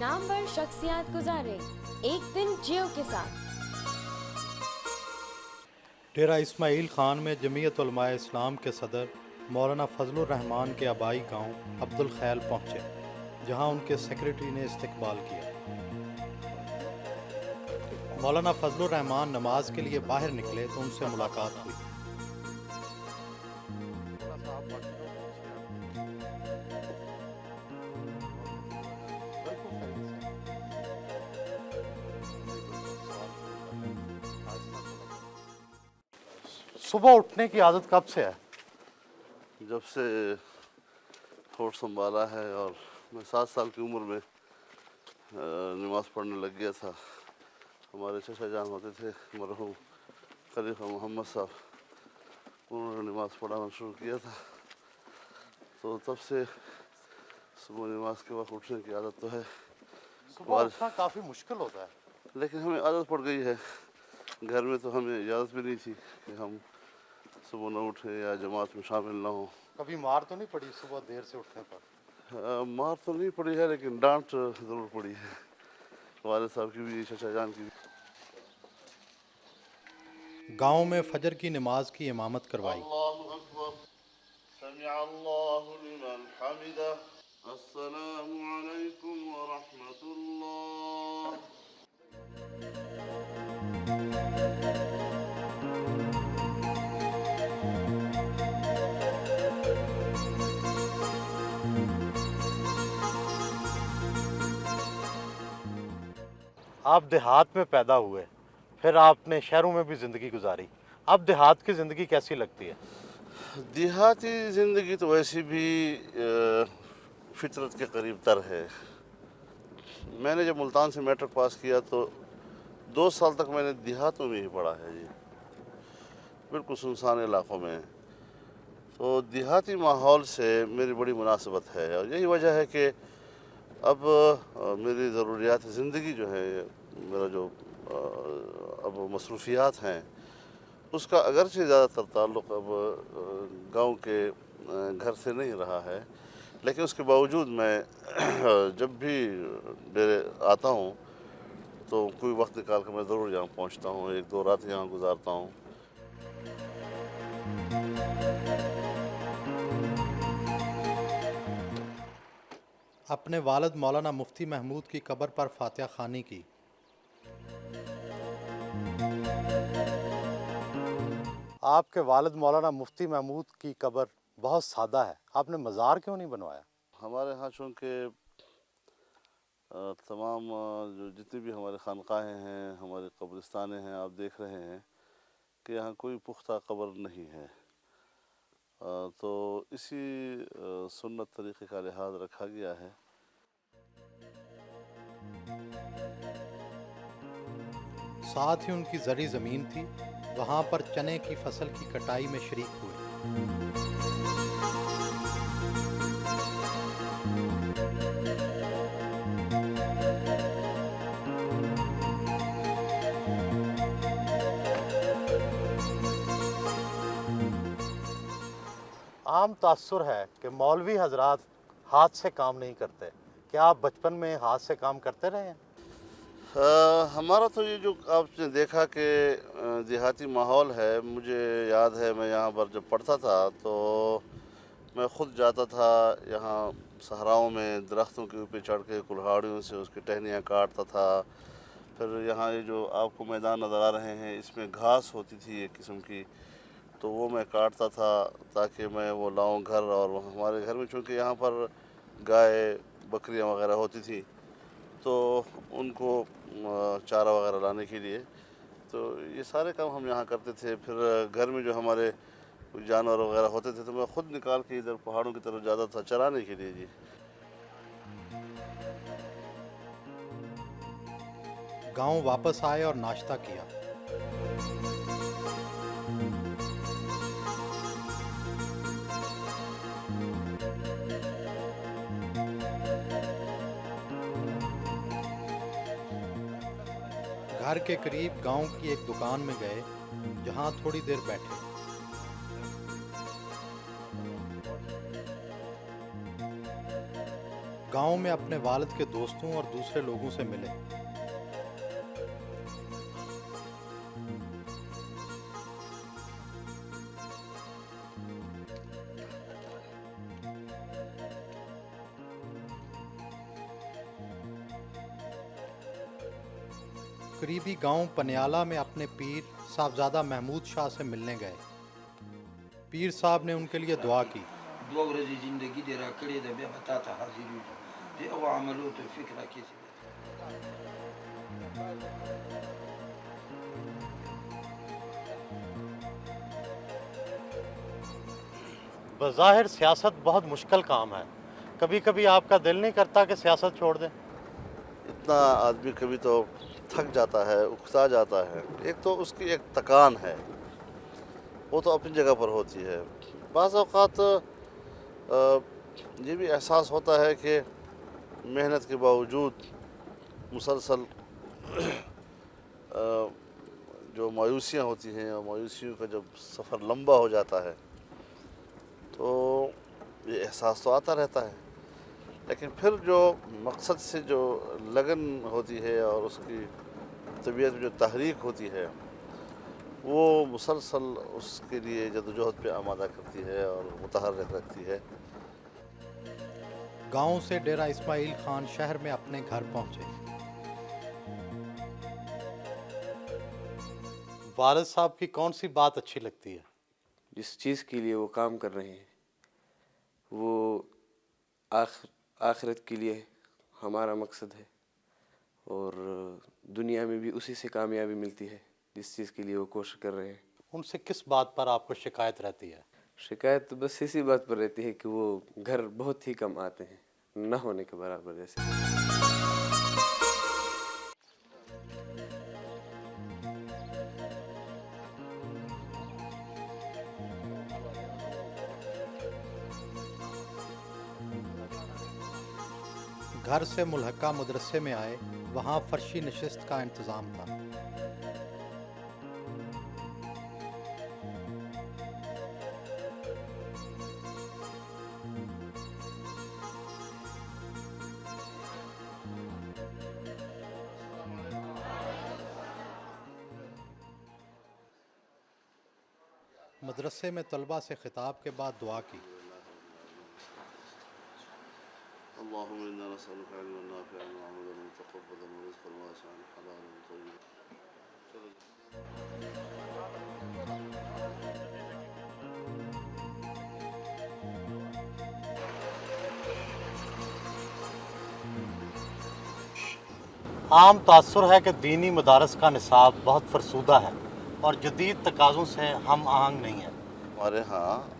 नामवर शख्सियत गुजारे एक दिन जियो के साथ। डेरा इस्माइल ख़ान में जमीयत उलमाए इस्लाम के सदर मौलाना फजलुर रहमान के आबाई गांव अब्दुल खैल पहुंचे, जहां उनके सेक्रेटरी ने इस्तकबाल किया। मौलाना फजलुर रहमान नमाज के लिए बाहर निकले तो उनसे मुलाकात हुई। सुबह उठने की आदत कब से है? जब से होश संभाला है और मैं 7 साल की उम्र में नमाज़ पढ़ने लग गया था। हमारे चचा जान होते थे मरहूम खलीफा मोहम्मद साहब, उन्होंने नमाज़ पढ़ाना शुरू किया था, तो तब से सुबह नमाज के वक्त उठने की आदत तो है। सुबह उठना काफ़ी मुश्किल होता है, लेकिन हमें आदत पड़ गई है। घर में तो हमें इजाज़त भी नहीं थी कि हम सुबह न उठें या जमात में शामिल ना हों। कभी मार तो नहीं पड़ी सुबह देर से उठने पर? मार तो नहीं पड़ी है, लेकिन डांट ज़रूर पड़ी है, वालिद साहब की भी, चचा जान की भी। गांव में फजर की नमाज की इमामत करवाई। अल्लाहु अकबर, समिअ अल्लाहु लिमन हमिदा, अस्सलामु अलैकुम व रहमतुल्लाह। आप देहात में पैदा हुए, फिर आपने शहरों में भी ज़िंदगी गुजारी। अब देहात की ज़िंदगी कैसी लगती है? देहाती ज़िंदगी तो वैसे भी फितरत के करीब तर है। मैंने जब मुल्तान से मैट्रिक पास किया तो 2 साल तक मैंने देहातों में ही पढ़ा है जी, बिल्कुल सुनसान इलाक़ों में। तो देहाती माहौल से मेरी बड़ी मुनासबत है, और यही वजह है कि अब मेरी ज़रूरियात ज़िंदगी जो है, मेरा जो अब मसरूफ़ियात हैं, उसका अगरचे ज़्यादातर ताल्लुक़ अब गांव के घर से नहीं रहा है, लेकिन उसके बावजूद मैं जब भी डेरे आता हूँ तो कोई वक्त निकाल कर मैं ज़रूर यहाँ पहुँचता हूँ, 1-2 रात यहाँ गुजारता हूँ। अपने वालिद मौलाना मुफ्ती महमूद की कब्र पर फातिहा खानी की। आपके वालिद मौलाना मुफ्ती महमूद की कब्र बहुत सादा है, आपने मज़ार क्यों नहीं बनवाया? हमारे यहाँ चूँकि तमाम जो जितनी भी हमारे खानकाहें हैं, हमारे कब्रिस्तानें हैं, आप देख रहे हैं कि यहाँ कोई पुख्ता कब्र नहीं है, तो इसी सुन्नत तरीक़े का लिहाज रखा गया है। साथ ही उनकी ज़री ज़मीन थी, वहाँ पर चने की फसल की कटाई में शरीक हुए। आम तासुर है कि मौलवी हजरात हाथ से काम नहीं करते। क्या आप बचपन में हाथ से काम करते रहे हैं? हमारा तो ये जो आपने देखा कि देहाती माहौल है, मुझे याद है मैं यहाँ पर जब पढ़ता था तो मैं ख़ुद जाता था यहाँ सहराओं में, दरख्तों के ऊपर चढ़ के कुल्हाड़ियों से उसकी टहनियाँ काटता था। फिर यहाँ ये जो आपको मैदान नज़र आ रहे हैं, इसमें घास होती थी एक किस्म की, तो वो मैं काटता था ताकि मैं वो लाऊं घर। और हमारे घर में चूँकि यहाँ पर गाय बकरियाँ वगैरह होती थी, तो उनको चारा वगैरह लाने के लिए, तो ये सारे काम हम यहाँ करते थे। फिर घर में जो हमारे कुछ जानवर वगैरह होते थे तो मैं ख़ुद निकाल के इधर पहाड़ों की तरफ जाता था चराने के लिए जी। गांव वापस आए और नाश्ता किया। घर के करीब गांव की एक दुकान में गए, जहां थोड़ी देर बैठे। गांव में अपने वालिद के दोस्तों और दूसरे लोगों से मिले। करीबी गांव पनियाला में अपने पीर साहबजादा महमूद शाह से मिलने गए। पीर साहब ने उनके लिए दुआ की। دوه ورځې زندگی دې راکړې ده، بیا به تا ته حاضر یو د هغو عملو ته فکر راکړې. बज़ाहिर सियासत बहुत मुश्किल काम है, कभी कभी आपका दिल नहीं करता कि सियासत छोड़ दें? इतना आदमी कभी तो थक जाता है, उकसा जाता है। एक तो उसकी एक थकान है, वो तो अपनी जगह पर होती है। बाज़ औक़ात ये भी एहसास होता है कि मेहनत के बावजूद मुसलसल जो मायूसियाँ होती हैं और मायूसियों का जब सफ़र लंबा हो जाता है तो ये एहसास तो आता रहता है, लेकिन फिर जो मकसद से जो लगन होती है और उसकी तबीयत में जो तहरीक होती है वो मुसलसल उसके लिए जदोजहद पे आमादा करती है और मुतहर्रिक रखती है। गांव से डेरा इस्माइल खान शहर में अपने घर पहुंचे। वालिद साहब की कौन सी बात अच्छी लगती है? जिस चीज़ के लिए वो काम कर रहे हैं वो आखिरत के लिए हमारा मकसद है और दुनिया में भी उसी से कामयाबी मिलती है जिस चीज़ के लिए वो कोशिश कर रहे हैं। उनसे किस बात पर आपको शिकायत रहती है? शिकायत तो बस इसी बात पर रहती है कि वो घर बहुत ही कम आते हैं, न होने के बराबर जैसे। घर से मुल्हका मदरसे में आए, वहाँ फर्शी नशिस्त का इंतज़ाम था। मदरसे में तलबा से खिताब के बाद दुआ की। اللهم إنا نسألك علما نافعا وعملا متقبلا ورزقا واسعا حلالا طيبا. आम तासुर है कि दीनी मदारस का निसाब बहुत फरसूदा है और जदीद तकाज़ों से हम आहंग नहीं है। हमारे यहाँ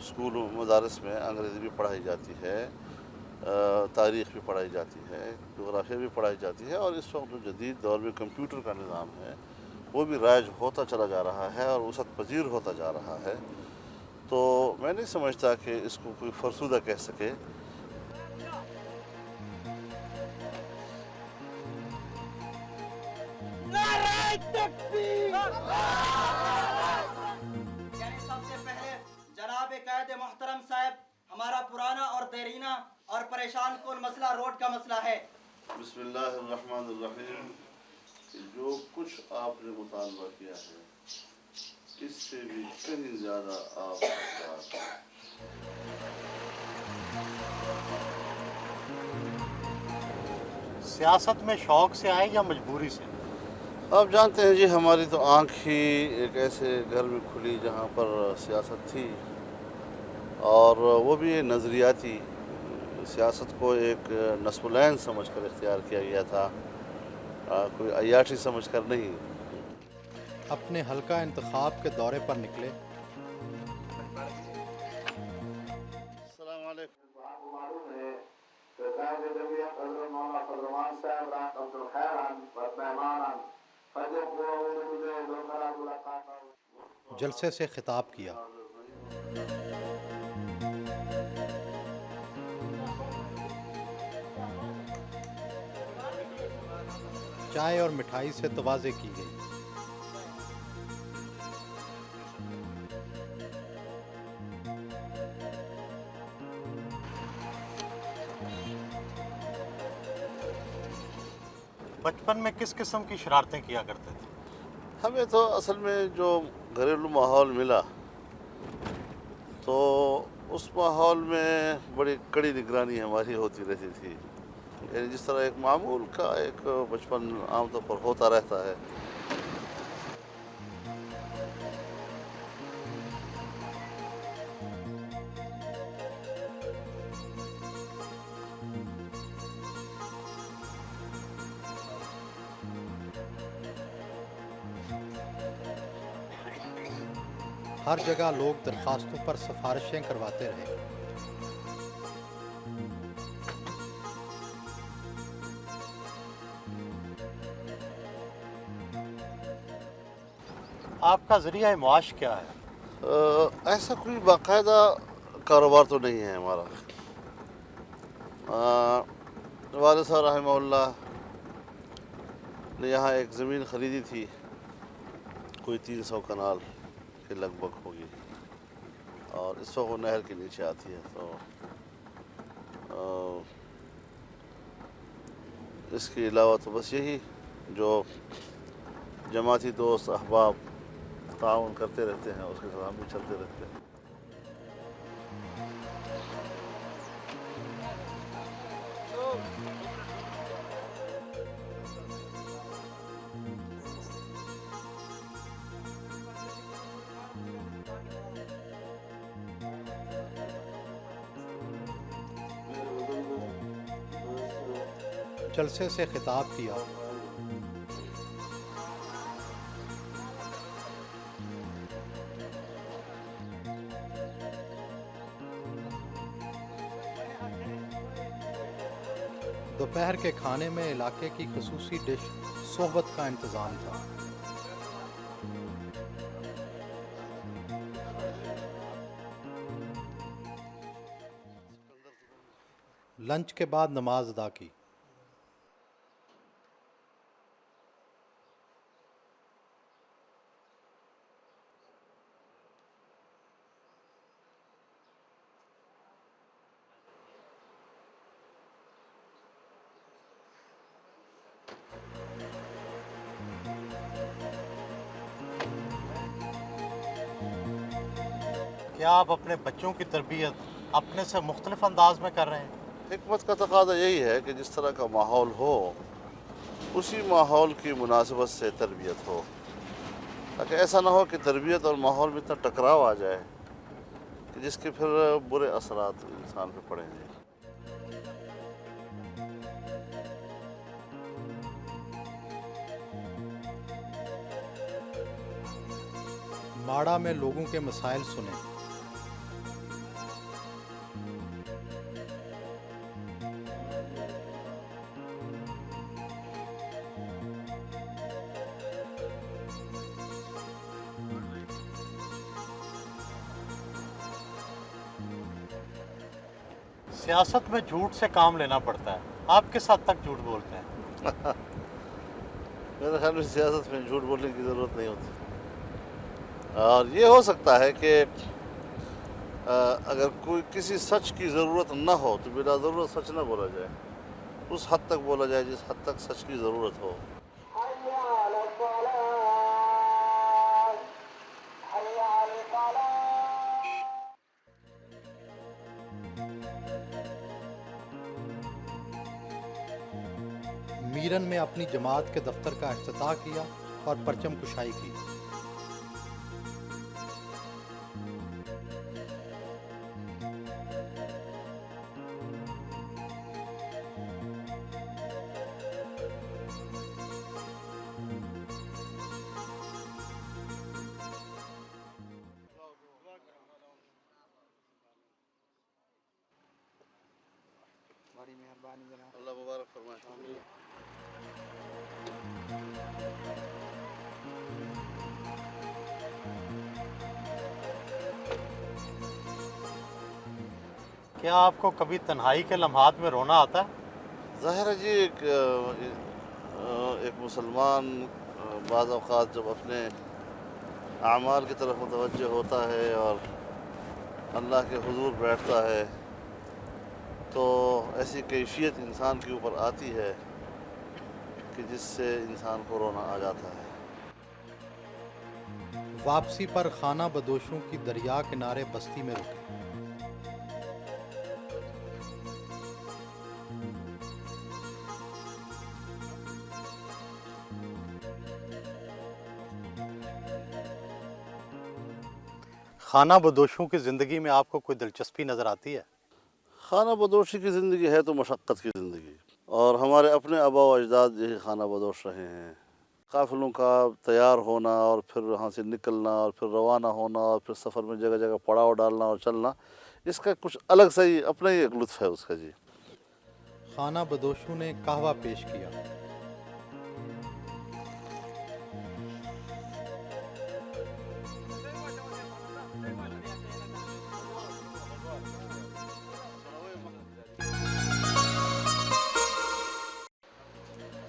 स्कूल मदारस में अंग्रेज़ी भी पढ़ाई जाती है, तारीख़ भी पढ़ाई जाती है, जोग्राफिया भी पढ़ाई जाती है और इस वक्त जो जदीद दौर में कंप्यूटर का निज़ाम है वो भी राइज होता चला जा रहा है और वसअत पजीर होता जा रहा है। तो मैं नहीं समझता कि इसको कोई फरसूदा कह सके। यानी सबसे पहले जनाब कायद मोहतरम साहब, हमारा पुराना और देरीना और परेशान कौन मसला रोड का मसला है। बिस्मिल्लाहिर्रहमानिर्रहीम। जो कुछ आपने मुतालबा किया है इससे भी कहीं ज़्यादा आप सियासत में शौक़ से आए या मजबूरी से? आप जानते हैं जी, हमारी तो आँख ही एक ऐसे घर में खुली जहाँ पर सियासत थी और वो भी नज़रियाती सियासत को एक नस्बुलैन समझ कर इख्तियार किया गया था, कोई अय्याशी समझ कर नहीं। अपने हल्का इंतखाब के दौरे पर निकले। जलसे से खिताब किया। चाय और मिठाई से तवाज़े की गई। बचपन में किस किस्म की शरारतें किया करते थे? हमें तो असल में जो घरेलू माहौल मिला तो उस माहौल में बड़ी कड़ी निगरानी हमारी होती रहती थी, यानी जिस तरह एक मामूल का एक बचपन आमतौर पर होता रहता है। हर जगह लोग दरखास्तों पर सिफारिशें करवाते रहे। आपका ज़रिया मुआश क्या है? ऐसा कोई बाकायदा कारोबार तो नहीं है हमारा। वालिद साहब रहमहुल्लाह ने यहाँ एक ज़मीन ख़रीदी थी, कोई 300 कनाल के लगभग होगी, और इस वक्त वो नहर के नीचे आती है। तो इसके अलावा तो बस यही जो जमाती दोस्त अहबाब ताउन करते रहते हैं, उसके साथ हम भी चलते रहते हैं। जलसे से खिताब किया। दोपहर के खाने में इलाके की खसूसी डिश सोहबत का इंतज़ाम था। लंच के बाद नमाज अदा की। क्या आप अपने बच्चों की तरबियत अपने से मुख्तलिफ अंदाज में कर रहे हैं? हिकमत का तकाज़ा यही है कि जिस तरह का माहौल हो उसी माहौल की मुनासिबत से तरबियत हो, ताकि ऐसा ना हो कि तरबियत और माहौल में इतना टकराव आ जाए कि जिसके फिर बुरे असरात इंसान पे पड़ेंगे। माड़ा में लोगों के मसाइल सुने। सियासत में झूठ से काम लेना पड़ता है, आप किस हद तक झूठ बोलते हैं? मेरे ख्याल में सियासत में झूठ बोलने की ज़रूरत नहीं होती, और ये हो सकता है कि अगर कोई किसी सच की ज़रूरत न हो तो बिला ज़रूरत सच न बोला जाए, उस हद तक बोला जाए जिस हद तक सच की ज़रूरत हो। मीरन में अपनी जमात के दफ्तर का इफ्तिताह किया और परचम कुशाई की। अल्लाह मुबारक फरमाए। क्या आपको कभी तन्हाई के लम्हात में रोना आता है? ज़ाहिर है जी, एक मुसलमान बाज़ औक़ात जब अपने आमाल की तरफ मुतवज्जह होता है और अल्लाह के हुज़ूर बैठता है तो ऐसी कैफियत इंसान के ऊपर आती है کہ جس سے انسان کو رونا آ جاتا ہے۔ واپسی پر خانہ بدوشوں کی دریا کنارے بستی میں رکے۔ خانہ بدوشوں کی زندگی میں آپ کو کوئی دلچسپی نظر آتی ہے؟ خانہ بدوشی کی زندگی ہے تو مشقت کی زندگی، اور ہمارے اپنے آباء و اجداد یہی خانہ بدوش رہے ہیں۔ قافلوں کا تیار ہونا اور پھر وہاں سے نکلنا اور پھر روانہ ہونا اور پھر سفر میں جگہ جگہ پڑاؤ ڈالنا اور چلنا، اس کا کچھ الگ سا ہی اپنا ہی ایک لطف ہے اس کا جی۔ خانہ بدوشوں نے قہوہ پیش کیا۔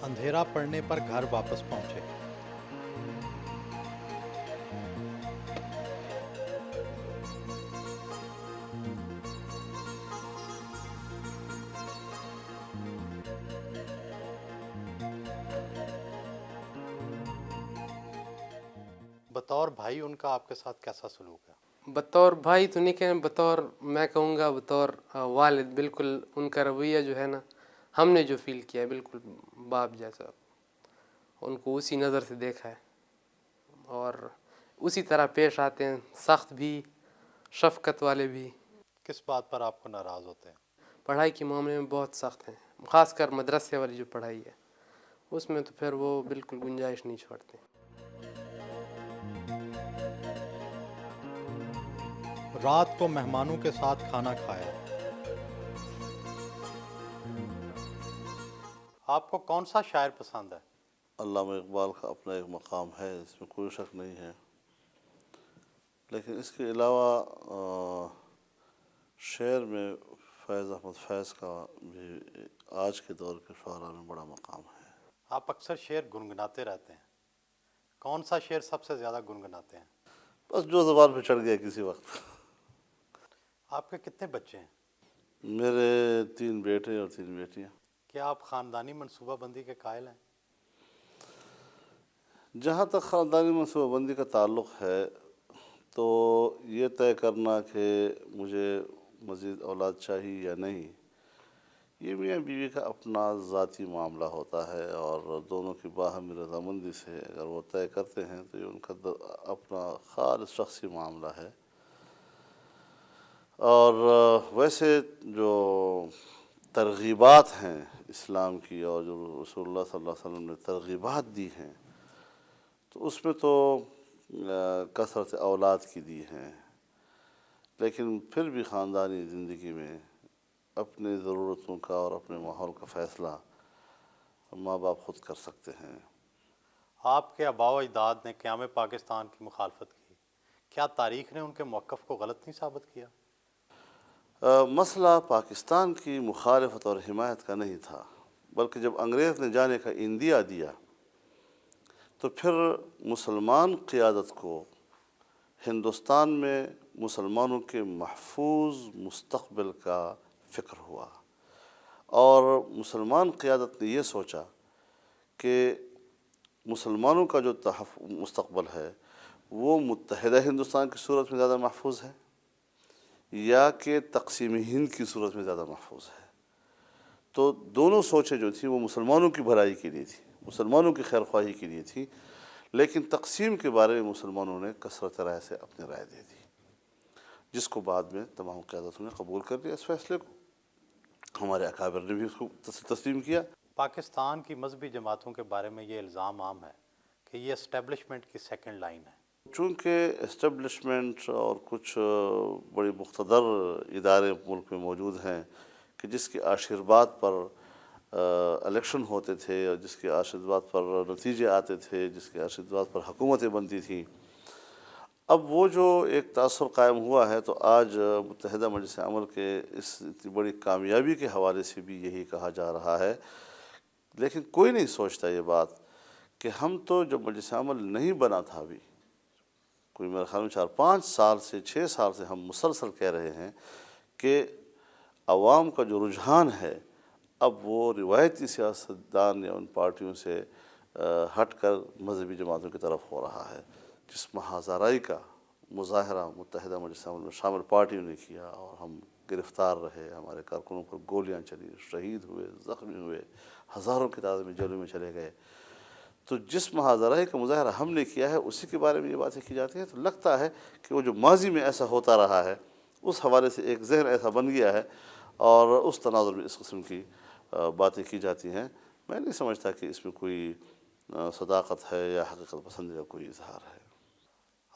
اندھیرا پڑنے پر گھر واپس پہنچے۔ بطور بھائی ان کا آپ کے ساتھ کیسا سلوک ہے؟ بطور بھائی تو نہیں کہیں، بطور میں کہوں گا بطور والد بالکل ان کا رویہ جو ہے نا، ہم نے جو فیل کیا ہے بالکل باپ جیسا، ان کو اسی نظر سے دیکھا ہے اور اسی طرح پیش آتے ہیں، سخت بھی شفقت والے بھی۔ کس بات پر آپ کو ناراض ہوتے ہیں؟ پڑھائی کے معاملے میں بہت سخت ہیں، خاص کر مدرسے والی جو پڑھائی ہے اس میں تو پھر وہ بالکل گنجائش نہیں چھوڑتے۔ رات کو مہمانوں کے ساتھ کھانا کھایا۔ آپ کو کون سا شاعر پسند ہے؟ علامہ اقبال کا اپنا ایک مقام ہے، اس میں کوئی شک نہیں ہے، لیکن اس کے علاوہ شعر میں فیض احمد فیض کا بھی آج کے دور کے شعراء میں بڑا مقام ہے۔ آپ اکثر شعر گنگناتے رہتے ہیں، کون سا شعر سب سے زیادہ گنگناتے ہیں؟ بس جو زبان پہ چڑھ گیا کسی وقت۔ آپ کے کتنے بچے ہیں؟ میرے 3 بیٹے اور 3 بیٹیاں۔ کیا آپ خاندانی منصوبہ بندی کے قائل ہیں؟ جہاں تک خاندانی منصوبہ بندی کا تعلق ہے تو یہ طے کرنا کہ مجھے مزید اولاد چاہیے یا نہیں، یہ میاں بیوی کا اپنا ذاتی معاملہ ہوتا ہے، اور دونوں کی باہمی رضامندی سے اگر وہ طے کرتے ہیں تو یہ ان کا اپنا خالص شخصی معاملہ ہے۔ اور ویسے جو ترغیبات ہیں اسلام کی اور جو رسول اللہ صلی اللہ علیہ وسلم نے ترغیبات دی ہیں تو اس میں تو کثرت اولاد کی دی ہیں، لیکن پھر بھی خاندانی زندگی میں اپنی ضرورتوں کا اور اپنے ماحول کا فیصلہ ماں باپ خود کر سکتے ہیں۔ آپ کے آباء و اجداد نے قیام پاکستان کی مخالفت کی، کیا تاریخ نے ان کے موقف کو غلط نہیں ثابت کیا؟ مسئلہ پاکستان کی مخالفت اور حمایت کا نہیں تھا، بلکہ جب انگریز نے جانے کا عندیہ دیا تو پھر مسلمان قیادت کو ہندوستان میں مسلمانوں کے محفوظ مستقبل کا فکر ہوا، اور مسلمان قیادت نے یہ سوچا کہ مسلمانوں کا جو مستقبل ہے وہ متحدہ ہندوستان کی صورت میں زیادہ محفوظ ہے یا کہ تقسیم ہند کی صورت میں زیادہ محفوظ ہے۔ تو دونوں سوچیں جو تھیں وہ مسلمانوں کی بھلائی کے لیے تھی، مسلمانوں کی خیر خواہی کے لیے تھی، لیکن تقسیم کے بارے میں مسلمانوں نے کثرت رائے سے اپنی رائے دے دی، جس کو بعد میں تمام قیادتوں نے قبول کر لیا۔ اس فیصلے کو ہمارے اکابر نے بھی اس کو تسلیم کیا۔ پاکستان کی مذہبی جماعتوں کے بارے میں یہ الزام عام ہے کہ یہ اسٹیبلشمنٹ کی سیکنڈ لائن ہے۔ چونکہ اسٹیبلشمنٹ اور کچھ بڑی مقتدر ادارے ملک میں موجود ہیں کہ جس کے آشرواد پر الیکشن ہوتے تھے اور جس کے آشرواد پر نتیجے آتے تھے، جس کے آشرواد پر حکومتیں بنتی تھیں، اب وہ جو ایک تاثر قائم ہوا ہے تو آج متحدہ مجلس عمل کے اس اتنی بڑی کامیابی کے حوالے سے بھی یہی کہا جا رہا ہے، لیکن کوئی نہیں سوچتا یہ بات کہ ہم تو جب مجلس عمل نہیں بنا تھا ابھی، کوئی میرے خیال میں 4-5 سال سے 6 سال سے ہم مسلسل کہہ رہے ہیں کہ عوام کا جو رجحان ہے اب وہ روایتی سیاستدان یا ان پارٹیوں سے ہٹ کر مذہبی جماعتوں کی طرف ہو رہا ہے. جسم ہزارائی کا مظاہرہ متحدہ مجلس عمل میں شامل پارٹیوں نے کیا اور ہم گرفتار رہے، ہمارے کارکنوں پر گولیاں چلی، شہید ہوئے، زخمی ہوئے، ہزاروں کی تعداد میں جیلوں میں چلے گئے. تو جس مہاجرائی کا مظاہرہ ہم نے کیا ہے اسی کے بارے میں یہ باتیں کی جاتی ہیں. تو لگتا ہے کہ وہ جو ماضی میں ایسا ہوتا رہا ہے اس حوالے سے ایک ذہن ایسا بن گیا ہے اور اس تناظر میں اس قسم کی باتیں کی جاتی ہیں. میں نہیں سمجھتا کہ اس میں کوئی صداقت ہے یا حقیقت پسندی کا کوئی اظہار ہے.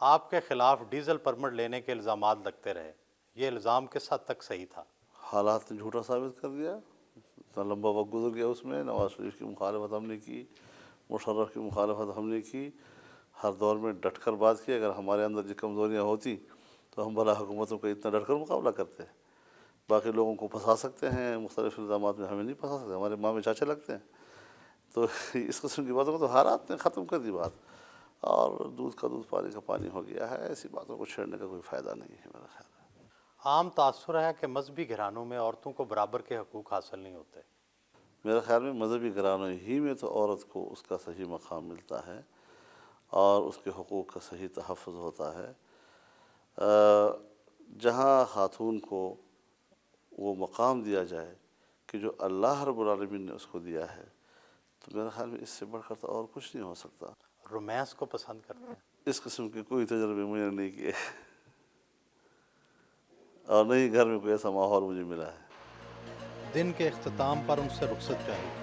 آپ کے خلاف ڈیزل پرمٹ لینے کے الزامات لگتے رہے، یہ الزام کس حد تک صحیح تھا؟ حالات نے جھوٹا ثابت کر دیا. اتنا لمبا وقت گزر گیا، اس میں نواز شریف کی مخالفت ہم نے کی، مشرف کی مخالفت ہم نے کی، ہر دور میں ڈٹ کر بات کی. اگر ہمارے اندر جو کمزوریاں ہوتی تو ہم بھلا حکومتوں کا اتنا ڈٹ کر مقابلہ کرتے. باقی لوگوں کو پھنسا سکتے ہیں مختلف الزامات میں، ہمیں نہیں پھنسا سکتے، ہمارے ماں میں چاچے لگتے ہیں. تو اس قسم کی باتوں کو تو حالات نے ختم کر دی بات، اور دودھ کا دودھ پانی کا پانی ہو گیا ہے. ایسی باتوں کو چھیڑنے کا کوئی فائدہ نہیں ہے میرا خیال ہے. عام تاثر ہے کہ مذہبی گھرانوں میں عورتوں کو برابر کے حقوق حاصل نہیں ہوتے. میرے خیال میں مذہبی گھرانوں ہی میں تو عورت کو اس کا صحیح مقام ملتا ہے اور اس کے حقوق کا صحیح تحفظ ہوتا ہے. جہاں خاتون کو وہ مقام دیا جائے کہ جو اللہ رب العالمین نے اس کو دیا ہے، تو میرے خیال میں اس سے بڑھ کر تو اور کچھ نہیں ہو سکتا. رومانس کو پسند کرتے ہیں؟ اس قسم کے کوئی تجربے مجھے نہیں کیے اور نہیں گھر میں کوئی ایسا ماحول مجھے ملا ہے. دن کے اختتام پر ان سے رخصت چاہیے.